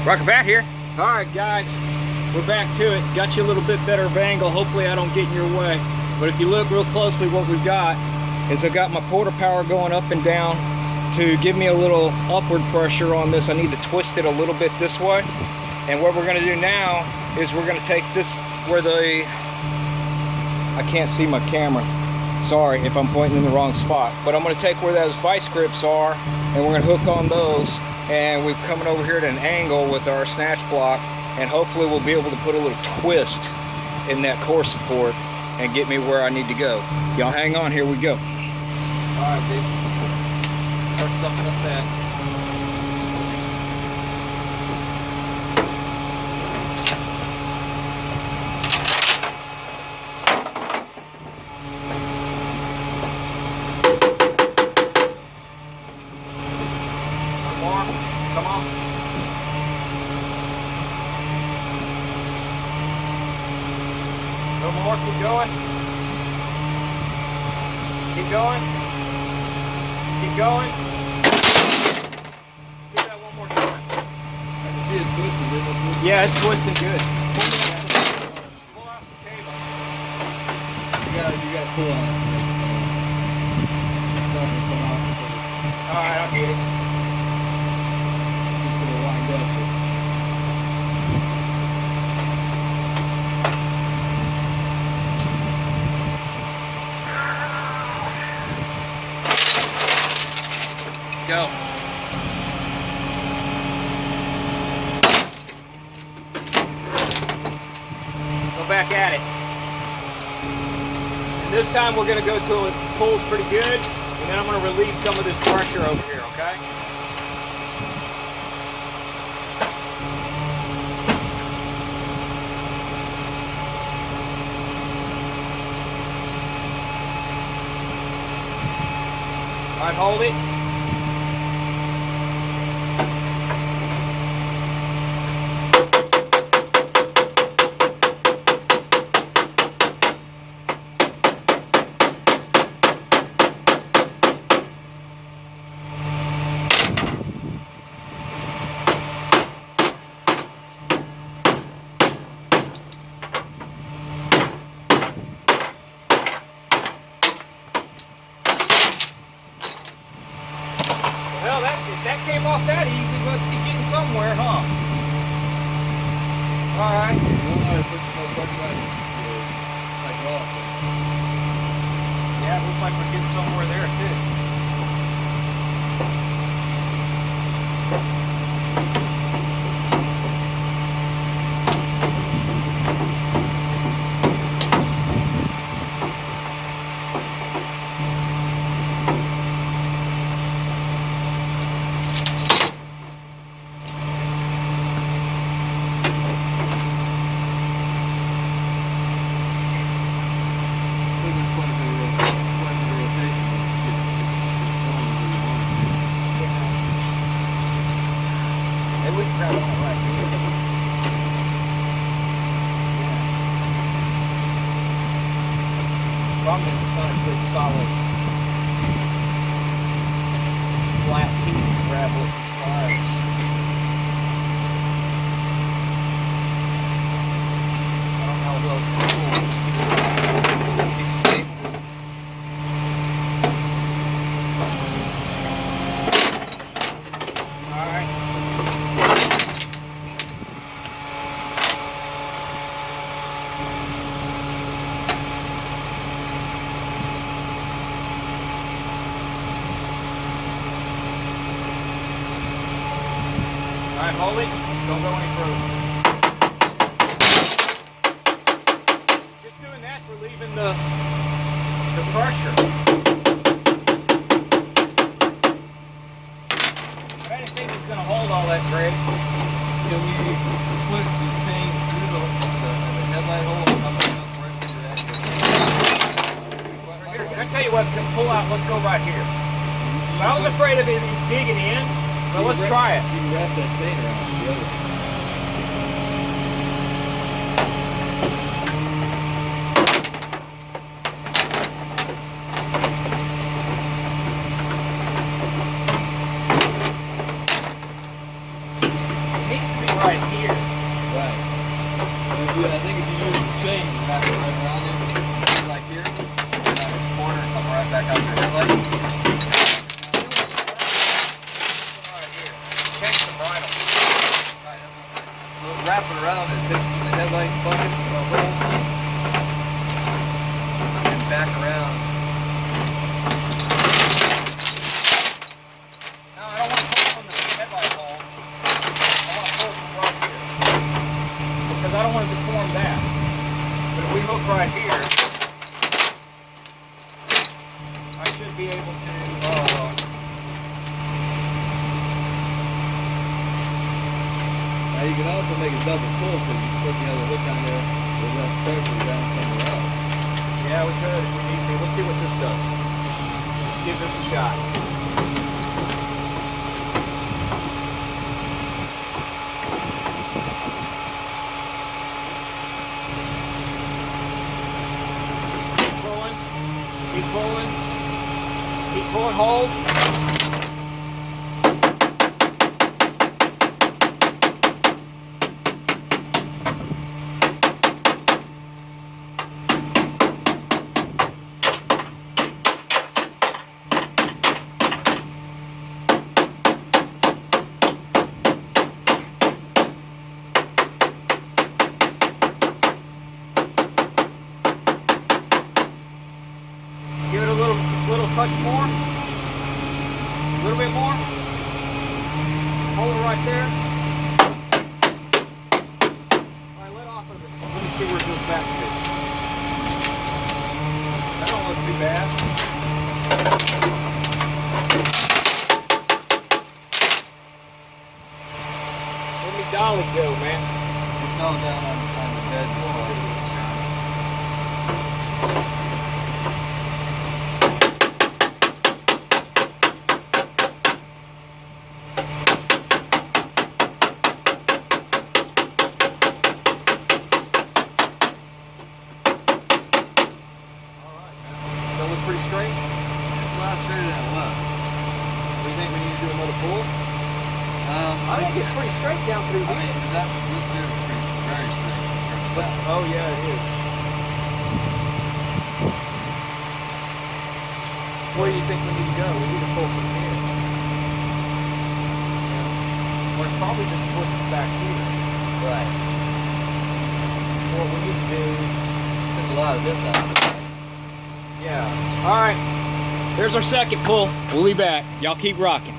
Rocker Bat here. Alright guys, we're back to it. Got you a little bit better of angle. Hopefully I don't get in your way. But if you look real closely, what we've got is I've got my quarter power going up and down to give me a little upward pressure on this. I need to twist it a little bit this way. And what we're going to do now is we're going to take this where I can't see my camera. Sorry if I'm pointing in the wrong spot. But I'm going to take where those vice grips are and we're going to hook on those. And we've coming over here at an angle with our snatch block, and hopefully we'll be able to put a little twist in that core support and get me where I need to go. Y'all hang on, here we go. Alright dude, start something up that. Come on. A little more, keep going. Keep going. Keep going. Do that one more time. I can see it twisting, didn't it? Twisting. Yeah, it's twisting good. Pull out some cable. You gotta pull on it. It's not gonna come out. Alright, I'll get it. Go. Go back at it. And this time we're going to go till it pulls pretty good, and then I'm going to relieve some of this pressure over here, okay? All right, hold it. Well, that came off that easy. Must be getting somewhere, huh? All right. Yeah, it looks like we're getting somewhere there too. Problem is, it's not a good solid flat piece to grab with these pliers. I don't know how well it's going to pull. Just give it a piece of tape. All right. Alright, hold it. Don't go any further. Just doing that's relieving the pressure. I didn't think it's going to hold all that, Greg. Can we put the chain through the headlight hole and come back up right where you're at? Here, I tell you what, pull out. Let's go right here. But I was afraid of it digging in. But let's try it. You can wrap that chain around the other side. It needs to be right here. Right. I think if you use the chain, you wrap it right around it, like here, and on this corner, and come right back out to the headlight. Right here. Change the bridle. Right, we'll wrap it around and take the headlight bucket, hole, and back around. No, I don't want to pull from the headlight hole. I want to pull from right here. Because I don't want to deform that. But if we hook right here, I should be able to. Now you can also make a double pull because you put the other hook on there with less pressure down somewhere else. Yeah, we could if we need to. We'll see what this does. Let's give this a shot. Keep pulling. Keep pulling, hold. Give it a little touch more. A little bit more. Hold it right there. Alright, let off of it. Let me see where it goes back to. That don't look too bad. Let me dolly go, man. It fell down on the bed floor. Pretty straight? It's a lot straighter than it was. Do you think we need to do another pull? I think it's pretty straight down through here. I mean, this here is very straight. But, oh yeah, it is. Where do you think we need to go? We need to pull from here. Yeah. Or it's probably just twisted back here. Right. What we need to do... Took a lot of this out. Yeah. All right. There's our second pull. We'll be back. Y'all keep rocking.